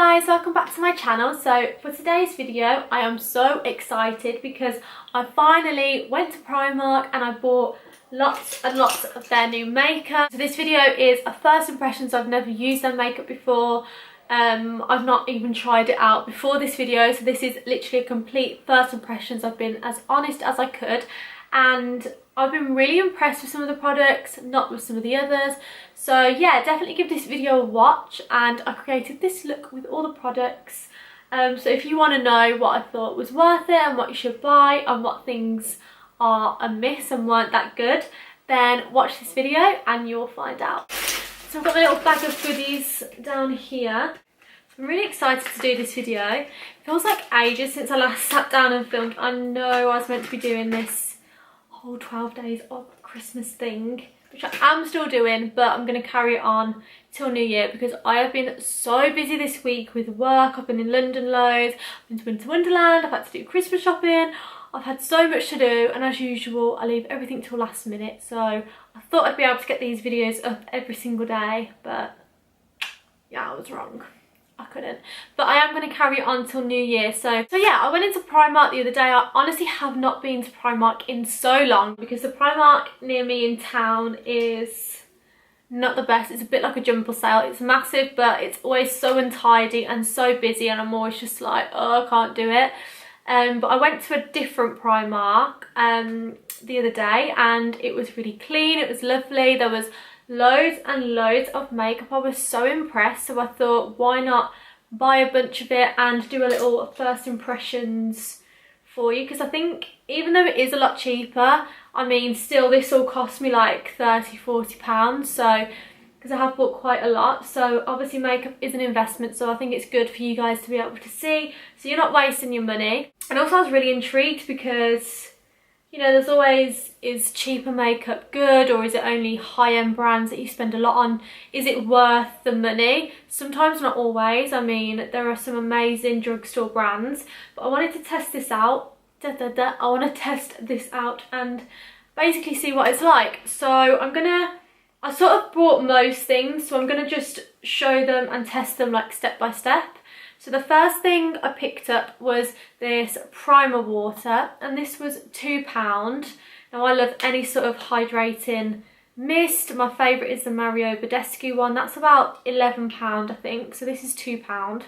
Hi guys, welcome back to my channel. So for today's video I am so excited because I finally went to Primark and I bought lots and lots of their new makeup. So this video is a first impressions. I've never used their makeup before. I've not even tried it out before this video, so this is literally a complete first impressions. I've been as honest as I could and I've been really impressed with some of the products, not with some of the others. So yeah, definitely give this video a watch, and I created this look with all the products. So if you want to know what I thought was worth it and what you should buy and what things are amiss and weren't that good, then watch this video and you'll find out. So I've got my little bag of goodies down here. I'm really excited to do this video. It feels like ages since I last sat down and filmed. I know I was meant to be doing this whole 12 days of Christmas thing, which I am still doing, but I'm going to carry it on till New Year because I have been so busy this week with work. I've been in London loads, I've been to Winter Wonderland, I've had to do Christmas shopping, I've had so much to do, and as usual I leave everything till last minute. So I thought I'd be able to get these videos up every single day, but yeah, I was wrong. I couldn't, but I am going to carry it on till New Year. So yeah, I went into Primark the other day. I honestly have not been to Primark in so long because the Primark near me in town is not the best. It's a bit like a jumble sale. It's massive, but it's always so untidy and so busy, and I'm always just like, oh, I can't do it. But I went to a different Primark the other day and it was really clean. It was lovely. There was loads and loads of makeup. I was so impressed, so I thought why not buy a bunch of it and do a little first impressions for you, because I think even though it is a lot cheaper, I mean still this all cost me like £30–40, so because I have bought quite a lot. So obviously makeup is an investment, so I think it's good for you guys to be able to see, so you're not wasting your money. And also I was really intrigued because, you know, there's always, is cheaper makeup good, or is it only high-end brands that you spend a lot on? Is it worth the money? Sometimes, not always. I mean, there are some amazing drugstore brands, but I wanted to test this out. I want to test this out and basically see what it's like. So I sort of bought most things, so I'm gonna just show them and test them like step by step. So the first thing I picked up was this primer water, and this was £2. Now I love any sort of hydrating mist. My favourite is the Mario Badescu one. That's about £11 I think, so this is £2.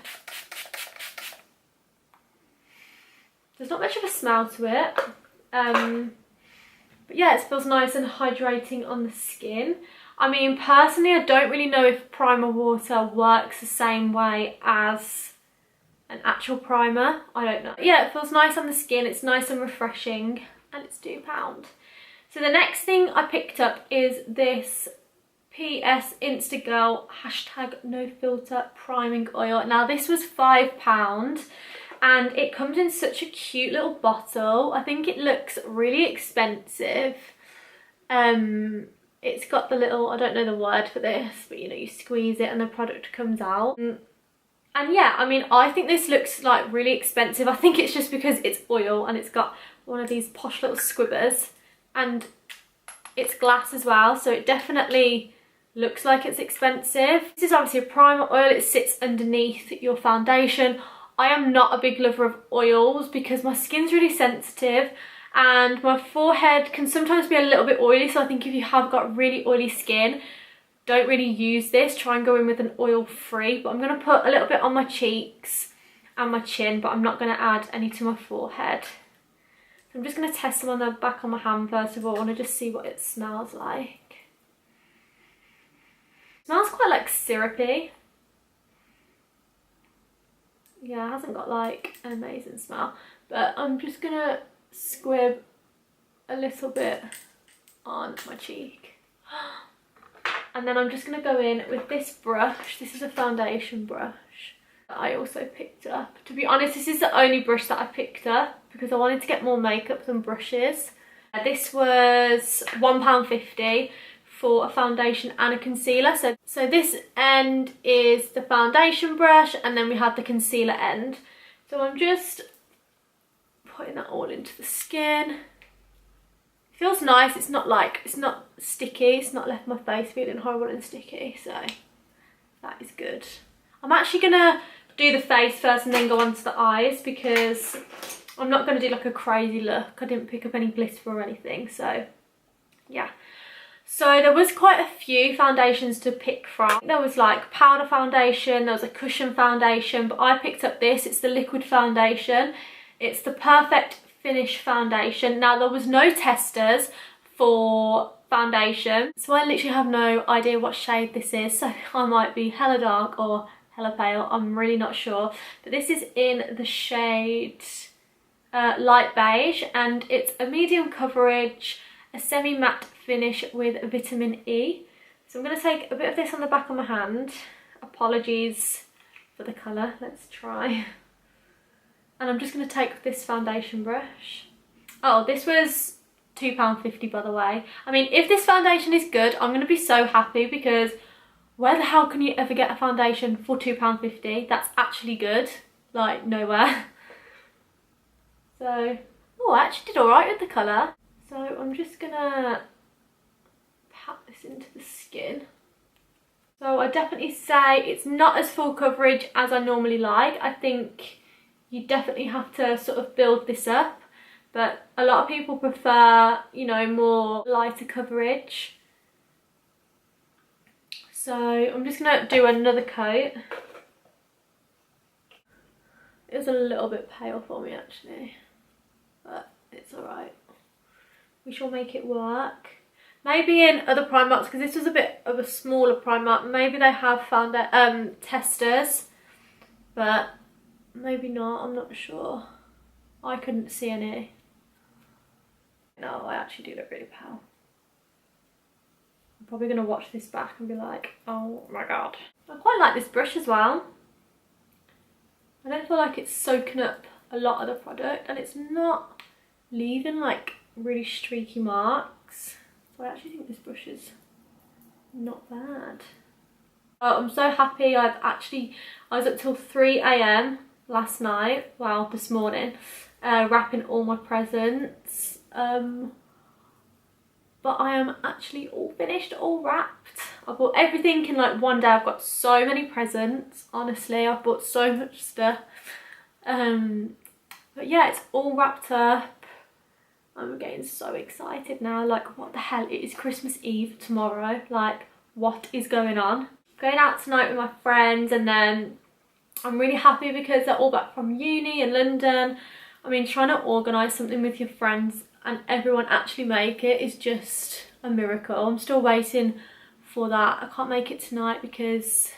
There's not much of a smell to it. But yeah, it feels nice and hydrating on the skin. I mean, personally, I don't really know if primer water works the same way as an actual primer. I don't know. Yeah, it feels nice on the skin. It's nice and refreshing, and it's £2. So the next thing I picked up is this PS Instagirl #NoFilter priming oil. Now this was £5 and it comes in such a cute little bottle. I think it looks really expensive. It's got the little, I don't know the word for this, but you know, you squeeze it and the product comes out. And yeah, I mean, I think this looks like really expensive. I think it's just because it's oil and it's got one of these posh little squibbers, and it's glass as well, so it definitely looks like it's expensive. This is obviously a primer oil. It sits underneath your foundation. I am not a big lover of oils because my skin's really sensitive and my forehead can sometimes be a little bit oily, so I think if you have got really oily skin, don't really use this. Try and go in with an oil free. But I'm going to put a little bit on my cheeks and my chin, but I'm not going to add any to my forehead. So I'm just going to test them on the back of my hand first of all. I want to just see what it smells like. It smells quite like syrupy. Yeah, it hasn't got like an amazing smell, but I'm just going to squib a little bit on my cheek. And then I'm just going to go in with this brush. This is a foundation brush that I also picked up. To be honest, this is the only brush that I picked up because I wanted to get more makeup than brushes. This was £1.50 for a foundation and a concealer. So this end is the foundation brush and then we have the concealer end. So I'm just putting that all into the skin. Feels nice. It's not sticky. It's not left my face feeling horrible and sticky, so that is good. I'm actually gonna do the face first and then go on to the eyes, because I'm not going to do like a crazy look. I didn't pick up any glitter or anything, so yeah. So there was quite a few foundations to pick from. There was like powder foundation, there was a cushion foundation, but I picked up this. It's the liquid foundation. It's the Perfect Finish foundation. Now there was no testers for foundation, so I literally have no idea what shade this is, so I might be hella dark or hella pale, I'm really not sure. But this is in the shade light beige, and it's a medium coverage, a semi-matte finish with vitamin E. So I'm going to take a bit of this on the back of my hand. Apologies for the colour, let's try. And I'm just going to take this foundation brush. Oh, this was £2.50 by the way. I mean, if this foundation is good, I'm going to be so happy, because where the hell can you ever get a foundation for £2.50 that's actually good? Like, nowhere. So, oh, I actually did alright with the colour. So I'm just going to pat this into the skin. So I definitely say it's not as full coverage as I normally like. I think you definitely have to sort of build this up, but a lot of people prefer, you know, more lighter coverage. So I'm just going to do another coat. It was a little bit pale for me actually, but it's alright. We shall make it work. Maybe in other Primarks, because this was a bit of a smaller Primark, maybe they have found testers, but maybe not, I'm not sure. I couldn't see any. No, I actually do look really pale. I'm probably going to watch this back and be like, oh my god. I quite like this brush as well. I don't feel like it's soaking up a lot of the product, and it's not leaving like really streaky marks. So I actually think this brush is not bad. Oh, I'm so happy. I was up till 3 AM last night, well, this morning, wrapping all my presents. But I am actually all finished, all wrapped. I bought everything in like one day. I've got so many presents, honestly. I've bought so much stuff. But yeah, it's all wrapped up. I'm getting so excited now. Like, what the hell? It is Christmas Eve tomorrow. Like, what is going on? Going out tonight with my friends, and then I'm really happy because they're all back from uni in London. I mean, trying to organise something with your friends and everyone actually make it is just a miracle. I'm still waiting for that. I can't make it tonight because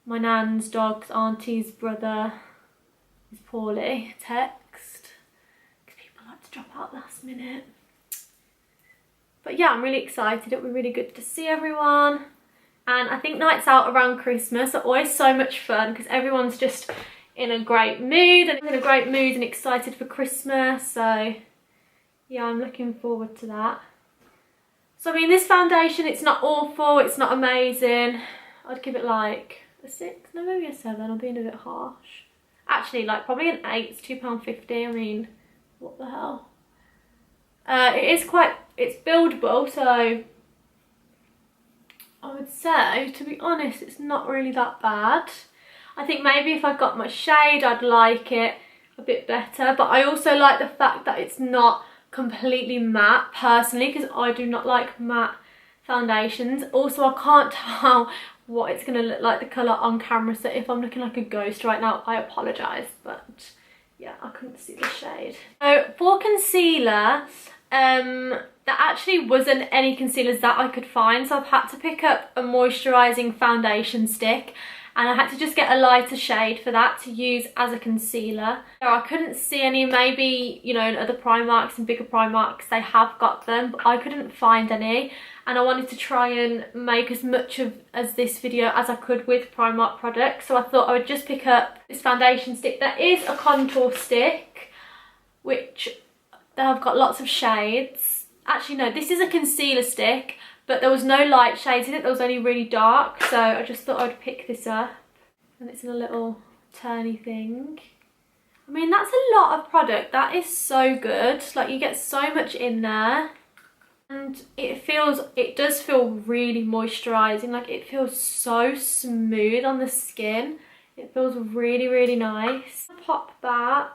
my nan's dog's auntie's brother is poorly. Text, because people like to drop out last minute. But yeah, I'm really excited. It'll be really good to see everyone. And I think nights out around Christmas are always so much fun because everyone's just in a great mood and excited for Christmas. So yeah, I'm looking forward to that. So I mean, this foundation, it's not awful, it's not amazing. I'd give it like a 6, no, maybe a 7. I'm being a bit harsh. Actually, like probably an 8. It's £2.50. I mean, what the hell? It's buildable, so I would say, to be honest, it's not really that bad. I think maybe if I got my shade, I'd like it a bit better. But I also like the fact that it's not completely matte, personally, because I do not like matte foundations. Also, I can't tell what it's going to look like, the colour on camera. So if I'm looking like a ghost right now, I apologise. But yeah, I couldn't see the shade. So for concealer, there actually wasn't any concealers that I could find, so I've had to pick up a moisturising foundation stick, and I had to just get a lighter shade for that to use as a concealer. So I couldn't see any. Maybe, you know, in other Primarks and bigger Primarks they have got them, but I couldn't find any, and I wanted to try and make as much of this video as I could with Primark products. So I thought I would just pick up this foundation stick. There is a contour stick, which I've got lots of shades. Actually no, this is a concealer stick, but there was no light shades in it, there was only really dark, so I just thought I'd pick this up. And it's in a little turny thing. I mean, that's a lot of product. That is so good. Like, you get so much in there. And it does feel really moisturising. Like, it feels so smooth on the skin. It feels really, really nice. Pop that.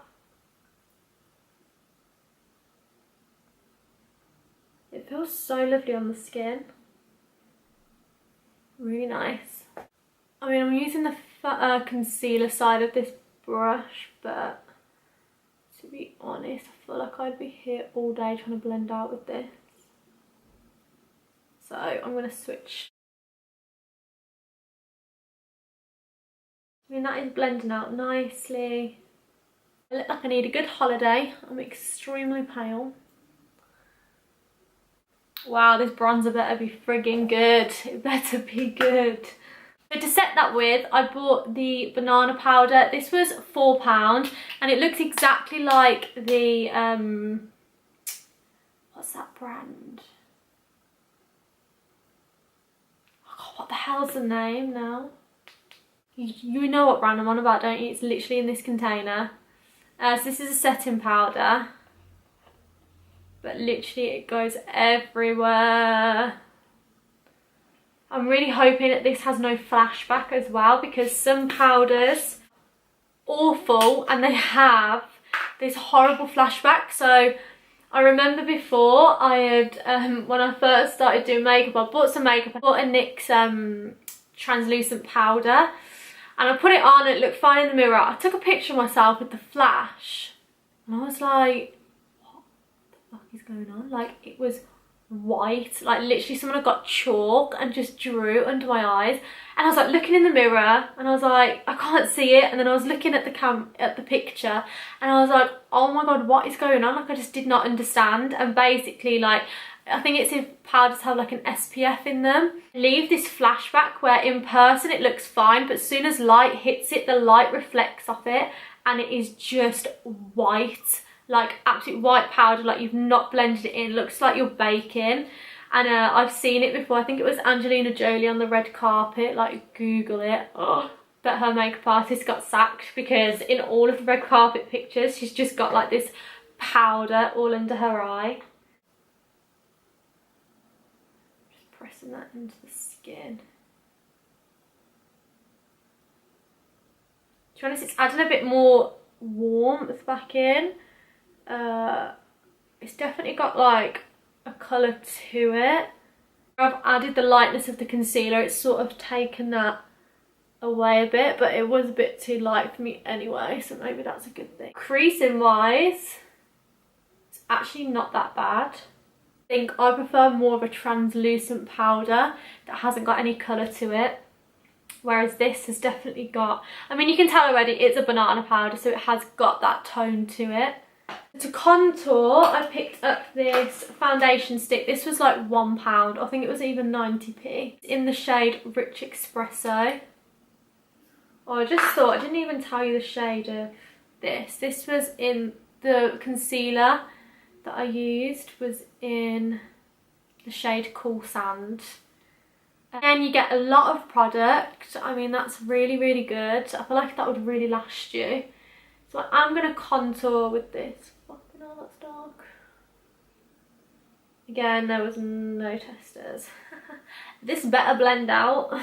It feels so lovely on the skin. Really nice. I mean, I'm using the concealer side of this brush, but to be honest, I feel like I'd be here all day trying to blend out with this. So I'm going to switch. I mean, that is blending out nicely. I look like I need a good holiday. I'm extremely pale. Wow, this bronzer better be frigging good. It better be good. So to set that with, I bought the banana powder. This was £4 and it looks exactly like the, what's that brand? Oh, what the hell's the name now? You know what brand I'm on about, don't you? It's literally in this container. So this is a setting powder. But literally it goes everywhere. I'm really hoping that this has no flashback as well, because some powders awful and they have this horrible flashback. So I remember before I had when I first started doing makeup, I bought some makeup. I bought a NYX translucent powder and I put it on and it looked fine in the mirror. I took a picture of myself with the flash and I was like, is going on? Like, it was white, like literally someone had got chalk and just drew under my eyes, and I was like looking in the mirror and I was like, I can't see it, and then I was looking at the picture and I was like, oh my god, what is going on? Like, I just did not understand. And basically, like, I think it's if powders have like an SPF in them, leave this flashback where in person it looks fine, but as soon as light hits it, the light reflects off it and it is just white. Like absolute white powder, like you've not blended it in. It looks like you're baking. And I've seen it before. I think it was Angelina Jolie on the red carpet. Like, Google it. Oh, but her makeup artist got sacked because in all of the red carpet pictures she's just got like this powder all under her eye. Just pressing that into the skin. To be honest, it's adding a bit more warmth back in. It's definitely got like a colour to it. I've added the lightness of the concealer. It's sort of taken that away a bit, but it was a bit too light for me anyway, so maybe that's a good thing. Creasing wise, it's actually not that bad. I think I prefer more of a translucent powder that hasn't got any colour to it. Whereas this has definitely got, I mean, you can tell already it's a banana powder, so it has got that tone to it. To contour, I picked up this foundation stick. This was like £1. I think it was even 90p. It's in the shade Rich Espresso. Oh, I just thought, I didn't even tell you the shade of this. This was in the concealer that I used, was in the shade Cool Sand. Again, you get a lot of product. I mean, that's really, really good. I feel like that would really last you. So I'm going to contour with this. Fucking hell, that's dark. Again, there was no testers. This better blend out.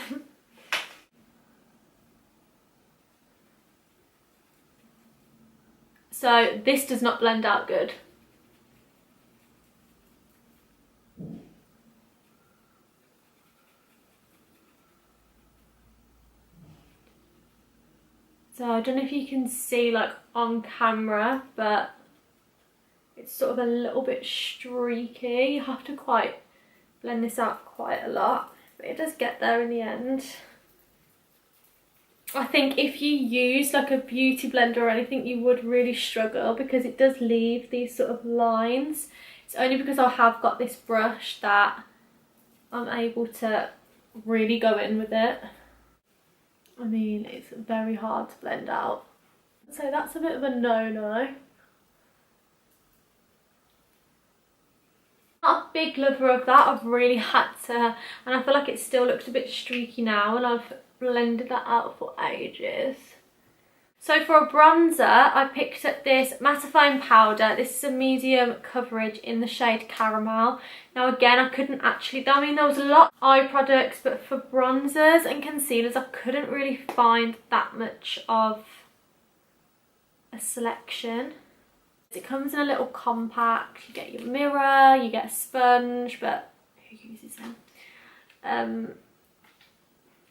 So this does not blend out good. So I don't know if you can see like on camera, but it's sort of a little bit streaky. You have to quite blend this out quite a lot, but it does get there in the end. I think if you use like a beauty blender or anything, you would really struggle because it does leave these sort of lines. It's only because I have got this brush that I'm able to really go in with it. I mean, it's very hard to blend out. So that's a bit of a no-no. Not a big lover of that. I've really had to, and I feel like it still looks a bit streaky now, and I've blended that out for ages. So for a bronzer, I picked up this mattifying powder. This is a medium coverage in the shade Caramel. Now again, I couldn't actually, I mean there was a lot of eye products, but for bronzers and concealers, I couldn't really find that much of a selection. It comes in a little compact, you get your mirror, you get a sponge, but who uses them?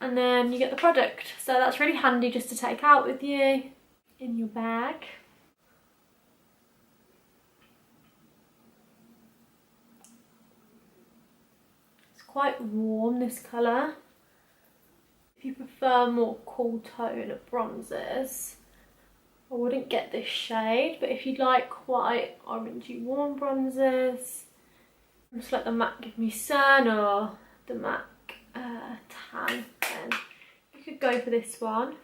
And then you get the product, so that's really handy just to take out with you in your bag. It's quite warm, this colour. If you prefer more cool tone bronzers, I wouldn't get this shade, but if you'd like quite orangey warm bronzers, just like the MAC Give Me Sun or the MAC Tan, then you could go for this one. I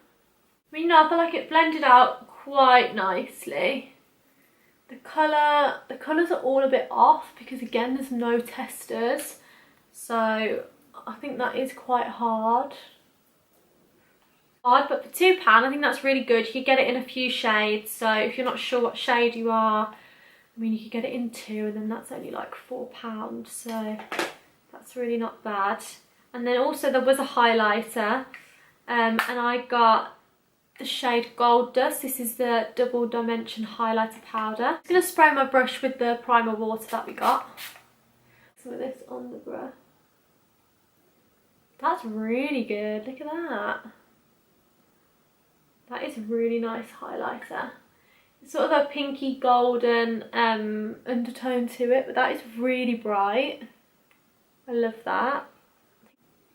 mean, no, I feel like it blended out quite nicely. The colours are all a bit off because again there's no testers, so I think that is quite hard. But for £2 I think that's really good. You could get it in a few shades, so if you're not sure what shade you are, I mean you could get it in 2 and then that's only like £4, so that's really not bad. And then also there was a highlighter, and I got the shade Gold Dust. This is the double dimension highlighter powder. I'm just going to spray my brush with the primer water that we got. Some of this on the brush. That's really good, look at that. That is a really nice highlighter. It's sort of a pinky golden undertone to it, but that is really bright. I love that.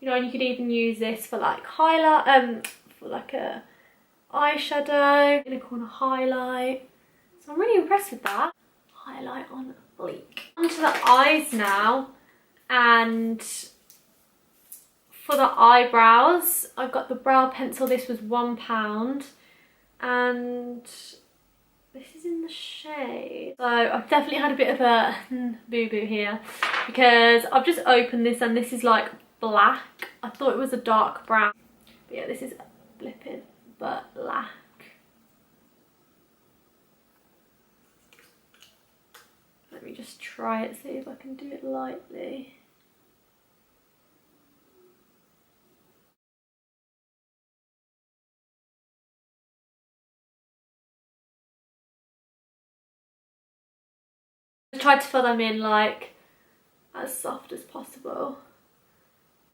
You know, and you could even use this for like highlight, for like a eyeshadow, in a corner highlight. So I'm really impressed with that. Highlight on bleak. Onto the eyes now, and for the eyebrows, I've got the brow pencil. This was £1, and this is in the shade. So I've definitely had a bit of a boo-boo here because I've just opened this and this is like black. I thought it was a dark brown, but yeah, this is flipping black. Let me just try it, see if I can do it lightly. I tried to fill them in like as soft as possible.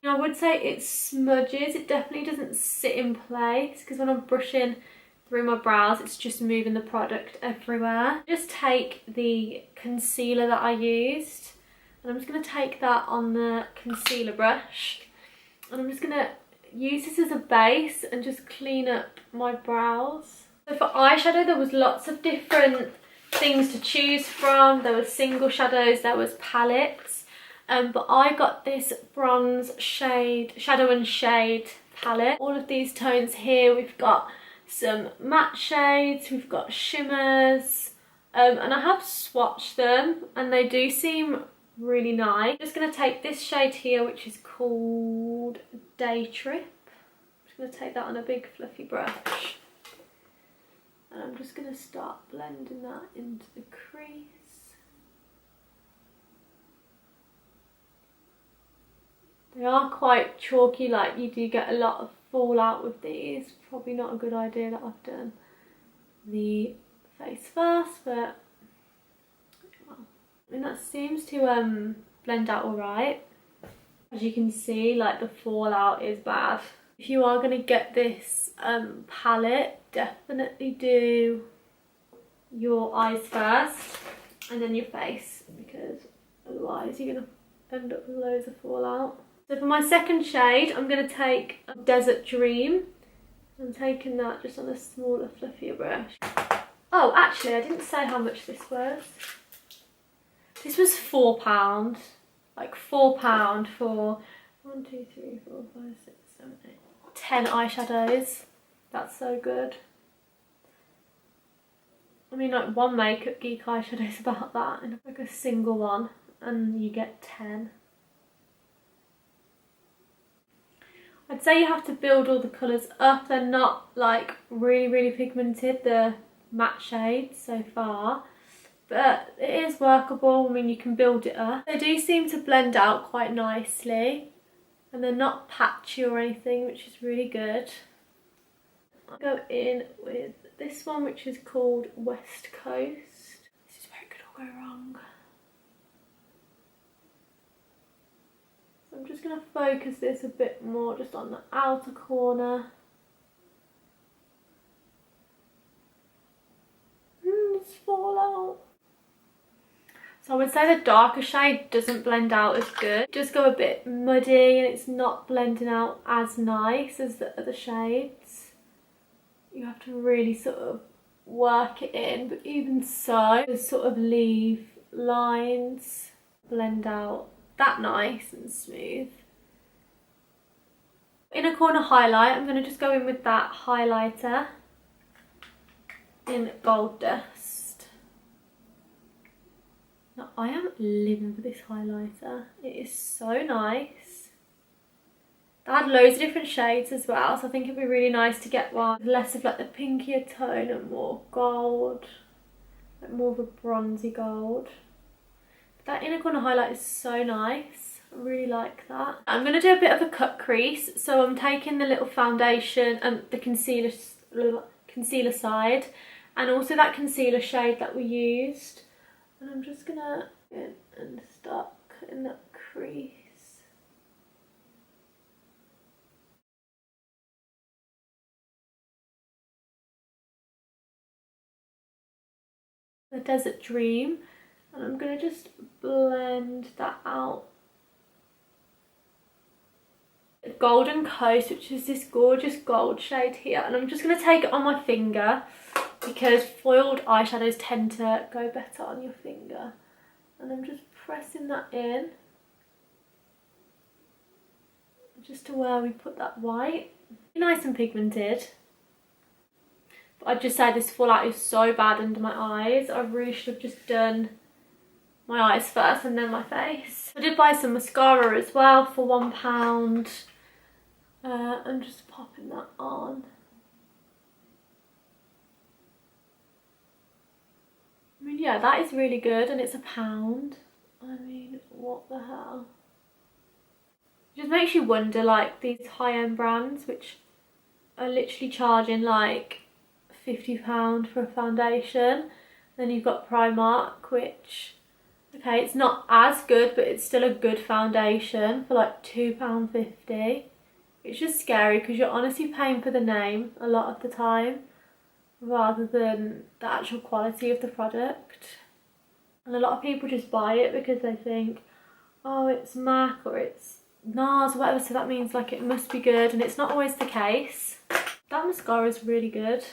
I would say it smudges, it definitely doesn't sit in place because when I'm brushing through my brows it's just moving the product everywhere. Just take the concealer that I used and I'm just going to take that on the concealer brush and I'm just going to use this as a base and just clean up my brows. So for eyeshadow there was lots of different things to choose from. There were single shadows, there was palettes. But I got this bronze shade, shadow and shade palette. All of these tones here, we've got some matte shades, we've got shimmers, and I have swatched them and they do seem really nice. I'm just going to take this shade here, which is called Day Trip. I'm just going to take that on a big fluffy brush. And I'm just going to start blending that into the crease. They are quite chalky, like you do get a lot of fallout with these. Probably not a good idea that I've done the face first, but well, I mean that seems to blend out alright. As you can see, like the fallout is bad. If you are going to get this palette, definitely do your eyes first and then your face, because otherwise you're going to end up with loads of fallout. So for my second shade, I'm going to take Desert Dream. I'm taking that just on a smaller, fluffier brush. Oh, actually, I didn't say how much this was. This was £4. Like £4 for 1, 2, 3, 4, 5, 6, 7, 8, 10 eyeshadows. That's so good. I mean, like one Makeup Geek eyeshadow is about that, and like a single one, and you get 10. I I'd say you have to build all the colours up. They're not like really pigmented, the matte shades so far, but it is workable. I mean, you can build it up. They do seem to blend out quite nicely and they're not patchy or anything, which is really good. I'll go in with this one, which is called West Coast. This is where it could all go wrong. I'm just going to focus this a bit more just on the outer corner. It's fall out. So I would say the darker shade doesn't blend out as good. It does go a bit muddy and it's not blending out as nice as the other shades. You have to really sort of work it in, but even so, just sort of leave lines, blend out that nice and smooth. Inner corner highlight, I'm going to just go in with that highlighter in Gold Dust. Now I am living for this highlighter. It is so nice. They had loads of different shades as well, so I think it'd be really nice to get one with less of like the pinkier tone and more gold, like more of a bronzy gold. That inner corner highlight is so nice. I really like that. I'm going to do a bit of a cut crease. So I'm taking the little foundation and the concealer side and also that concealer shade that we used. And I'm just going to go in and start cutting that crease. The Desert Dream. And I'm going to just blend that out. Golden Coast, which is this gorgeous gold shade here. And I'm just going to take it on my finger because foiled eyeshadows tend to go better on your finger. And I'm just pressing that in. Just to where we put that white. Nice and pigmented. But I'd just say this fallout is so bad under my eyes. I really should have just done my eyes first and then my face. I did buy some mascara as well for £1. I'm just popping that on. I mean, yeah, that is really good and it's £1. I mean, what the hell? It just makes you wonder, like, these high-end brands which are literally charging like £50 for a foundation. Then you've got Primark, which, okay, it's not as good, but it's still a good foundation for like £2.50. It's just scary because you're honestly paying for the name a lot of the time rather than the actual quality of the product. And a lot of people just buy it because they think, oh, it's MAC or it's NARS or whatever, so that means like it must be good, and it's not always the case. That mascara is really good.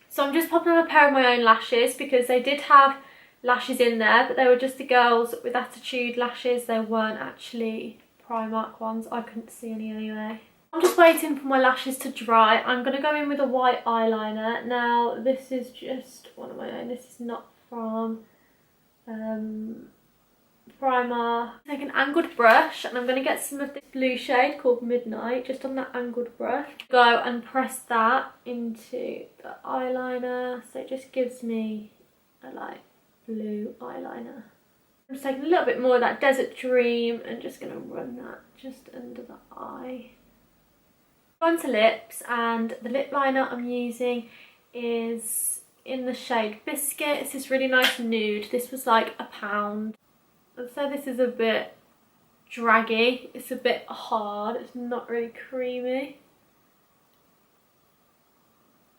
So I'm just popping on a pair of my own lashes because they did have lashes in there, but they were just the Girls with Attitude lashes. They weren't actually Primark ones. I couldn't see any anyway. I'm just waiting for my lashes to dry. I'm going to go in with a white eyeliner. Now, this is just one of my own. This is not from Primer. Take an angled brush and I'm going to get some of this blue shade called Midnight just on that angled brush. Go and press that into the eyeliner so it just gives me a light blue eyeliner. I'm just taking a little bit more of that Desert Dream and just going to run that just under the eye. On to lips, and the lip liner I'm using is in the shade Biscuit. It's this really nice nude. This was like £1. I'd say this is a bit draggy. It's a bit hard. It's not really creamy.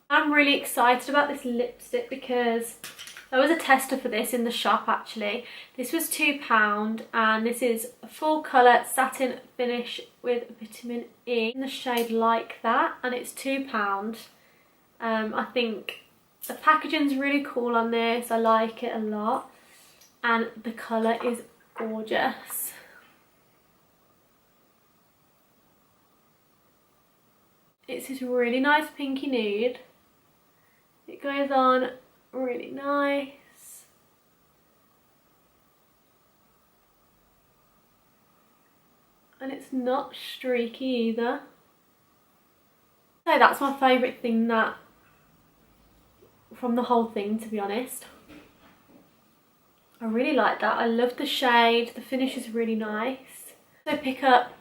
I'm really excited about this lipstick because there was a tester for this in the shop actually. This was £2 and this is a full colour satin finish with vitamin E in the shade Like That, and it's £2. I think the packaging's really cool on this. I like it a lot and the colour is gorgeous. It's this really nice pinky nude. It goes on really nice. And it's not streaky either. So that's my favourite thing that from the whole thing, to be honest. I really like that. I love the shade. The finish is really nice. So pick up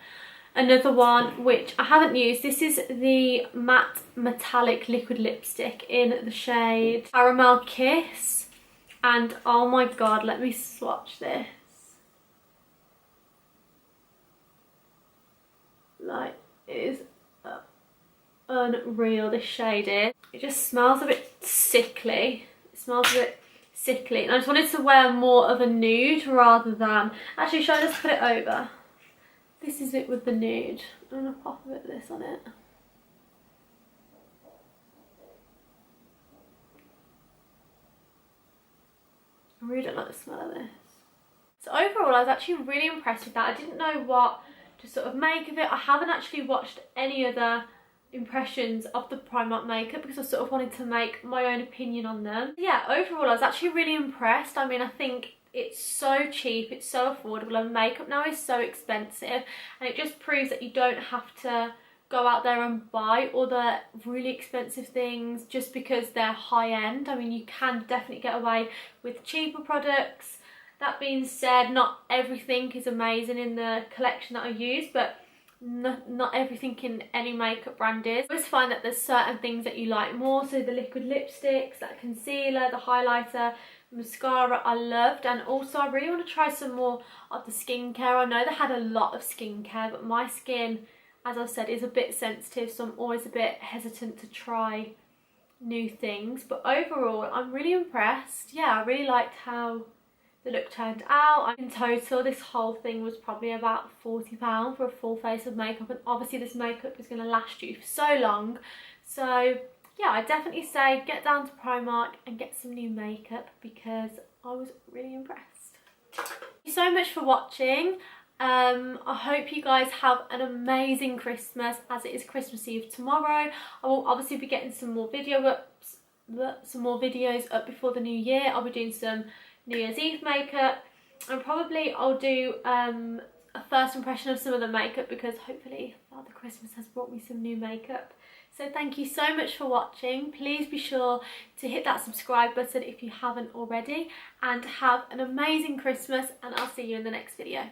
another one which I haven't used. This is the matte metallic liquid lipstick in the shade Caramel Kiss, and oh my god, let me swatch this. Like, it is unreal, this shade is. It just smells a bit sickly. It smells a bit sickly, and I just wanted to wear more of a nude rather than, actually should I just put it over? This is it with the nude. I'm gonna pop a bit of this on it. I really don't like the smell of this. So overall, I was actually really impressed with that. I didn't know what to sort of make of it. I haven't actually watched any other impressions of the Primark makeup because I sort of wanted to make my own opinion on them. Yeah, overall I was actually really impressed. I mean, I think it's so cheap, it's so affordable, and makeup now is so expensive, and it just proves that you don't have to go out there and buy all the really expensive things just because they're high end. I mean, you can definitely get away with cheaper products. That being said, not everything is amazing in the collection that I use, but not everything in any makeup brand is. I always find that there's certain things that you like more. So the liquid lipsticks, that concealer, the highlighter, mascara I loved, and also I really want to try some more of the skincare. I know they had a lot of skincare, but my skin, as I've said, is a bit sensitive, so I'm always a bit hesitant to try new things. But overall, I'm really impressed. Yeah, I really liked how the look turned out. In total, this whole thing was probably about £40 for a full face of makeup, and obviously this makeup is going to last you for so long. So yeah, I definitely say get down to Primark and get some new makeup because I was really impressed. Thank you so much for watching. I hope you guys have an amazing Christmas, as it is Christmas Eve tomorrow. I will obviously be getting some more videos up before the new year. I'll be doing some New Year's Eve makeup, and probably I'll do a first impression of some of the makeup because hopefully Father Christmas has brought me some new makeup. So thank you so much for watching. Please be sure to hit that subscribe button if you haven't already, and have an amazing Christmas, and I'll see you in the next video.